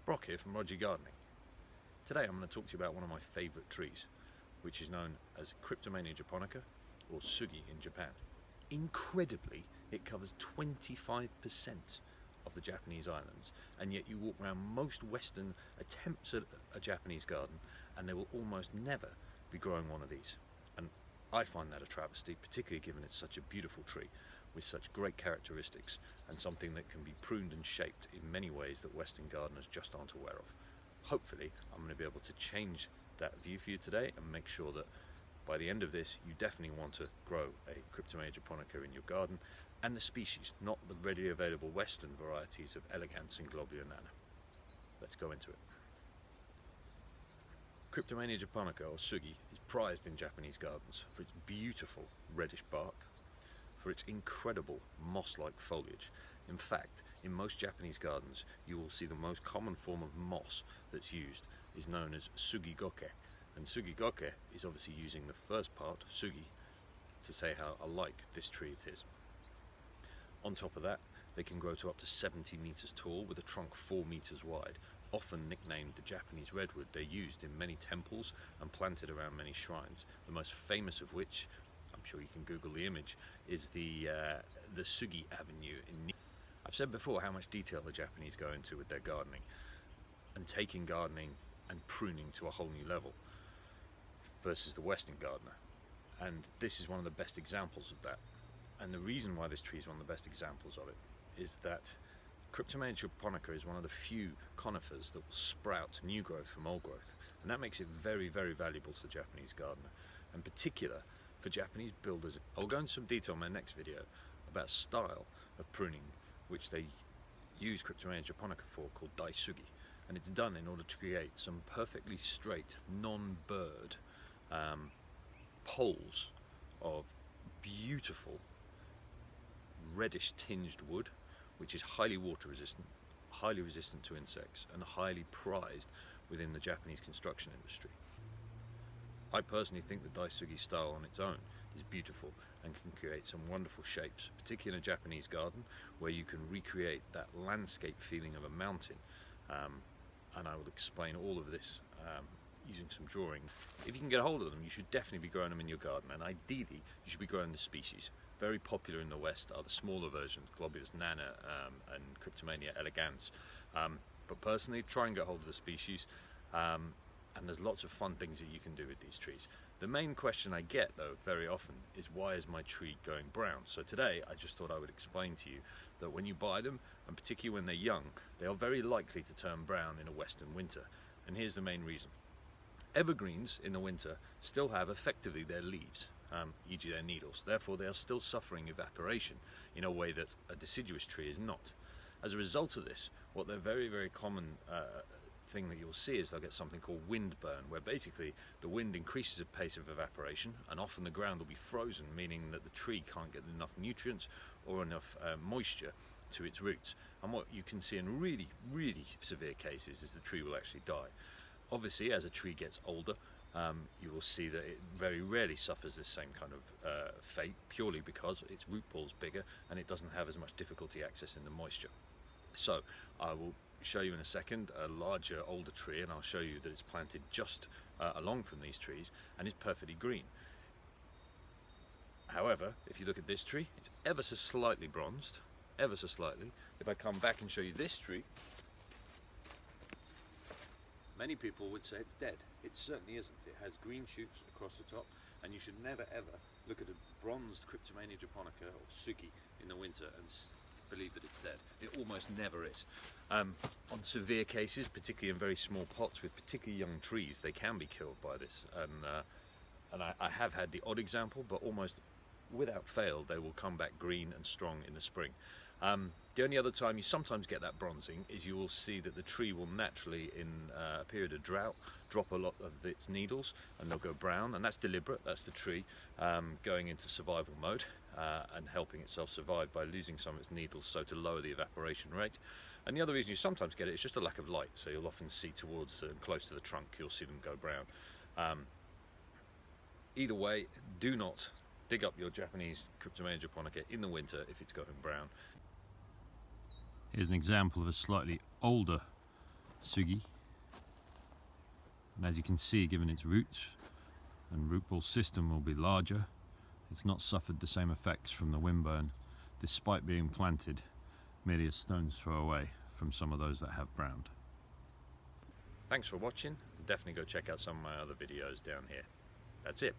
Brock here from Roji Gardening. Today I'm going to talk to you about one of my favourite trees, which is known as Cryptomeria Japonica, or Sugi in Japan. Incredibly, it covers 25% of the Japanese islands, and yet you walk around most Western attempts at a Japanese garden and they will almost never be growing one of these. And I find that a travesty, particularly given it's such a beautiful tree with such great characteristics and something that can be pruned and shaped in many ways that Western gardeners just aren't aware of. Hopefully I'm going to be able to change that view for you today and make sure that by the end of this you definitely want to grow a Cryptomeria Japonica in your garden, and the species, not the readily available Western varieties of elegans and globulus nana. Let's go into it. Cryptomeria Japonica, or Sugi, is prized in Japanese gardens for its beautiful reddish bark, for its incredible moss-like foliage. In fact, in most Japanese gardens you will see the most common form of moss that's used is known as sugigoke, and sugigoke is obviously using the first part, sugi, to say how alike this tree it is. On top of that, they can grow to up to 70 meters tall with a trunk 4 meters wide, often nicknamed the Japanese redwood. They're used in many temples and planted around many shrines, the most famous of which, I'm sure you can Google the image, is the Sugi Avenue in. I've said before how much detail the Japanese go into with their gardening, and taking gardening and pruning to a whole new level versus the Western gardener, and this is one of the best examples of that. And the reason why this tree is one of the best examples of it is that Cryptomeria Japonica is one of the few conifers that will sprout new growth from old growth, and that makes it very, very valuable to the Japanese gardener, in particular for Japanese builders. I'll go into some detail in my next video about style of pruning which they use Cryptomeria Japonica for, called Daisugi, and it's done in order to create some perfectly straight, non-bird poles of beautiful reddish tinged wood, which is highly water resistant, highly resistant to insects, and highly prized within the Japanese construction industry. I personally think the Daisugi style on its own is beautiful and can create some wonderful shapes, particularly in a Japanese garden where you can recreate that landscape feeling of a mountain. And I will explain all of this using some drawing. If you can get a hold of them, you should definitely be growing them in your garden, and ideally you should be growing the species. Very popular in the West are the smaller versions, globulus nana and Cryptomeria elegans. But personally, try and get hold of the species. And there's lots of fun things that you can do with these trees. The main question I get though very often is, why is my tree going brown? So today I just thought I would explain to you that when you buy them, and particularly when they're young, they are very likely to turn brown in a Western winter. And here's the main reason. Evergreens in the winter still have effectively their leaves, e.g. their needles. Therefore they are still suffering evaporation in a way that a deciduous tree is not. As a result of this, what they're very, very common thing that you'll see is they'll get something called wind burn, where basically the wind increases the pace of evaporation and often the ground will be frozen, meaning that the tree can't get enough nutrients or enough moisture to its roots. And what you can see in really, really severe cases is the tree will actually die. Obviously, as a tree gets older, you will see that it very rarely suffers this same kind of fate, purely because its root ball is bigger and it doesn't have as much difficulty accessing the moisture. So I will show you in a second a larger, older tree, and I'll show you that it's planted just along from these trees and is perfectly green. However, if you look at this tree, it's ever so slightly bronzed, ever so slightly. If I come back and show you this tree, many people would say it's dead. It certainly isn't. It has green shoots across the top, and you should never ever look at a bronzed Cryptomeria Japonica or Sugi in the winter and believe that it's dead. It almost never is. On severe cases, particularly in very small pots with particularly young trees, they can be killed by this, and I have had the odd example, but almost without fail they will come back green and strong in the spring. The only other time you sometimes get that bronzing is you will see that the tree will naturally, in a period of drought, drop a lot of its needles and they'll go brown, and that's deliberate. That's the tree going into survival mode and helping itself survive by losing some of its needles, so to lower the evaporation rate. And the other reason you sometimes get it is just a lack of light, so you'll often see towards close to the trunk, you'll see them go brown. Either way, do not dig up your Japanese Cryptomeria Japonica in the winter if it's going brown. Here's an example of a slightly older Sugi. And as you can see, given its roots and root ball system will be larger, it's not suffered the same effects from the wind burn, despite being planted merely a stone's throw away from some of those that have browned. Thanks for watching. Definitely go check out some of my other videos down here. That's it.